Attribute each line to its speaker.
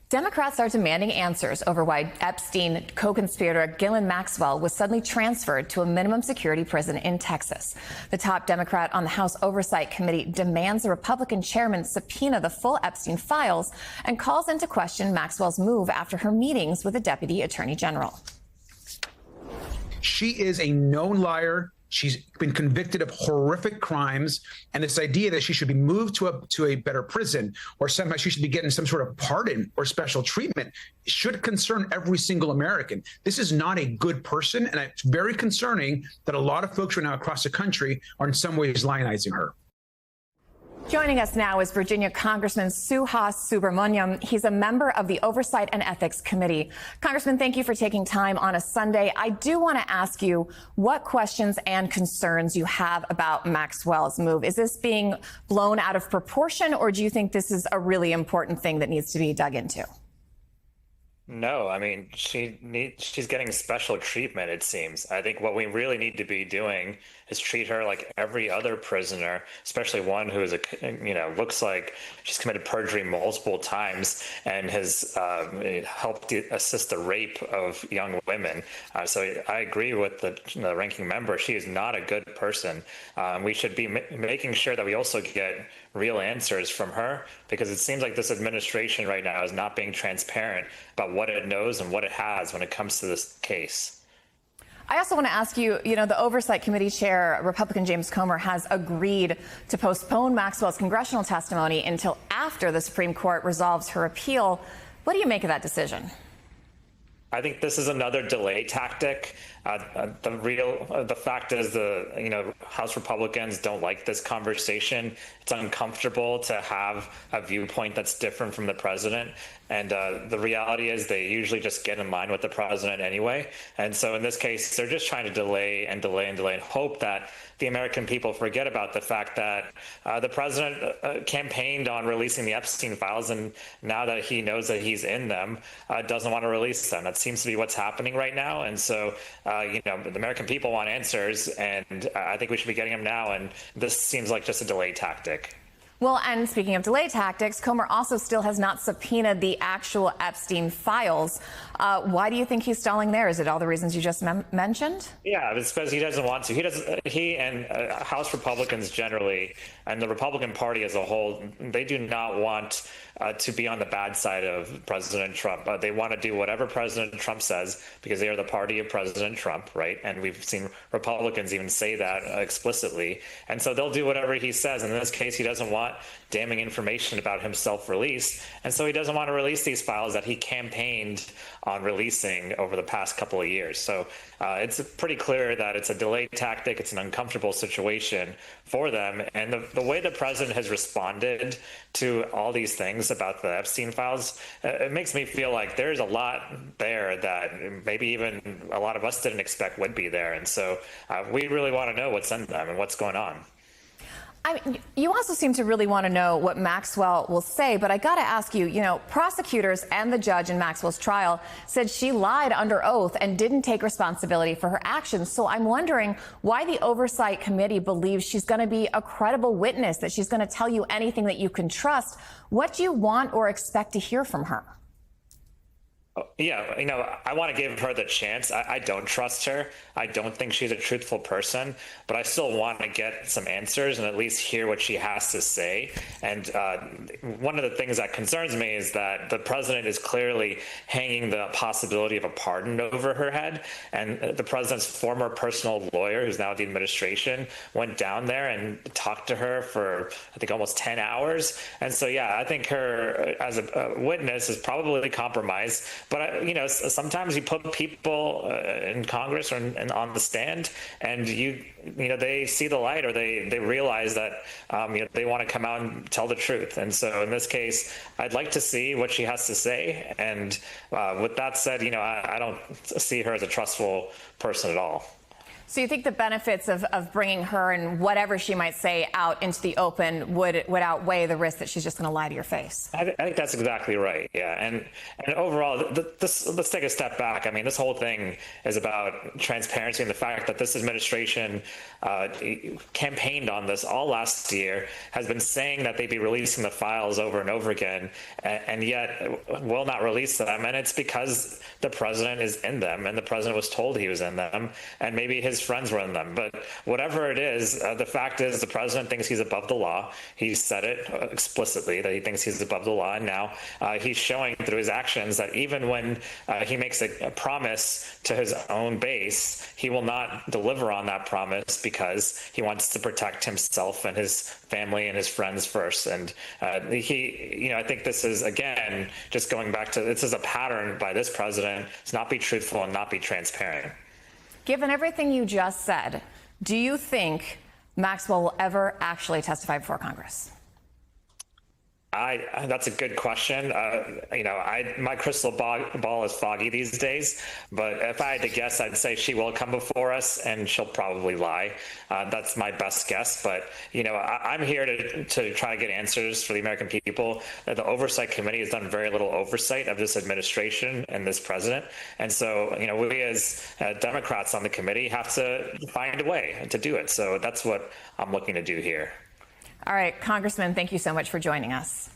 Speaker 1: Democrats are demanding answers over why Epstein co-conspirator Ghislaine Maxwell was suddenly transferred to a minimum security prison in Texas. The top Democrat on the House Oversight Committee demands the Republican chairman subpoena the full Epstein files and calls into question Maxwell's move after her meetings with the deputy attorney general.
Speaker 2: She is a known liar. She's been convicted of horrific crimes, and this idea that she should be moved to a better prison or somehow she should be getting some sort of pardon or special treatment should concern every single American. This is not a good person, and it's very concerning that a lot of folks right now across the country are in some ways lionizing her.
Speaker 1: Joining us now is Virginia Congressman Suhas Subramaniam. He's a member of the Oversight and Ethics Committee. Congressman, thank you for taking time on a Sunday. I do want to ask you what questions and concerns you have about Maxwell's move. Is this being blown out of proportion, or do you think this is a really important thing that needs to be dug into?
Speaker 3: No, I mean, she's getting special treatment, it seems. I think what we really need to be doing is treat her like every other prisoner, especially one who is looks like she's committed perjury multiple times and has helped assist the rape of young women. So I agree with the ranking member. She is not a good person. We should be making sure that we also get real answers from her, because it seems like this administration right now is not being transparent about what it knows and what it has when it comes to this case.
Speaker 1: I also want to ask you, the Oversight Committee Chair, Republican James Comer, has agreed to postpone Maxwell's congressional testimony until after the Supreme Court resolves her appeal. What do you make of that decision?
Speaker 3: I think this is another delay tactic. The fact is House Republicans don't like this conversation. It's uncomfortable to have a viewpoint that's different from the president. And the reality is they usually just get in line with the president anyway. And so in this case, they're just trying to delay and hope that the American people forget about the fact that the president campaigned on releasing the Epstein files, and now that he knows that he's in them, doesn't want to release them. That seems to be what's happening right now. And so, the American people want answers, and I think we should be getting them now. And this seems like just a delay tactic.
Speaker 1: Well, and speaking of delay tactics, Comer also still has not subpoenaed the actual Epstein files. Why do you think he's stalling there? Is it all the reasons you just mentioned?
Speaker 3: Yeah, it's because he doesn't want to. He and House Republicans generally, and the Republican Party as a whole, they do not want to be on the bad side of President Trump. They want to do whatever President Trump says because they are the party of President Trump, right? And we've seen Republicans even say that explicitly. And so they'll do whatever he says. And in this case, he doesn't want damning information about himself released. And so he doesn't want to release these files that he campaigned on releasing over the past couple of years. So it's pretty clear that it's a delay tactic. It's an uncomfortable situation for them. And the way the president has responded to all these things about the Epstein files, it makes me feel like there's a lot there that maybe even a lot of us didn't expect would be there. And so we really want to know what's in them and what's going on.
Speaker 1: You also seem to really want to know what Maxwell will say, but I got to ask you, prosecutors and the judge in Maxwell's trial said she lied under oath and didn't take responsibility for her actions. So I'm wondering why the Oversight Committee believes she's going to be a credible witness, that she's going to tell you anything that you can trust. What do you want or expect to hear from her?
Speaker 3: Yeah, I want to give her the chance. I don't trust her. I don't think she's a truthful person, but I still want to get some answers and at least hear what she has to say. And one of the things that concerns me is that the president is clearly hanging the possibility of a pardon over her head. And the president's former personal lawyer, who's now at the administration, went down there and talked to her for, I think, almost 10 hours. And so, yeah, I think her as a witness is probably compromised. But, sometimes you put people in Congress or on the stand and they see the light, or they realize that, they want to come out and tell the truth. And so in this case, I'd like to see what she has to say. And with that said, I don't see her as a trustful person at all.
Speaker 1: So you think the benefits of bringing her and whatever she might say out into the open would outweigh the risk that she's just going to lie to your face?
Speaker 3: I think that's exactly right. Yeah, and overall, let's take a step back. I mean, this whole thing is about transparency and the fact that this administration campaigned on this all last year, has been saying that they'd be releasing the files over and over again, and yet will not release them. And it's because the president is in them, and the president was told he was in them, and maybe his friends were in them. But whatever it is, the fact is the president thinks he's above the law. He said it explicitly that he thinks he's above the law, and now he's showing through his actions that even when he makes a promise to his own base, he will not deliver on that promise because he wants to protect himself and his family and his friends first. And I think this is, again, just going back to, this is a pattern by this president to not be truthful and not be transparent.
Speaker 1: Given everything you just said, do you think Maxwell will ever actually testify before Congress?
Speaker 3: That's a good question. My crystal ball is foggy these days, but if I had to guess, I'd say she will come before us and she'll probably lie. That's my best guess. But, I'm here to try to get answers for the American people. The Oversight Committee has done very little oversight of this administration and this president. And so, we as Democrats on the committee have to find a way to do it. So that's what I'm looking to do here.
Speaker 1: All right, Congressman, thank you so much for joining us.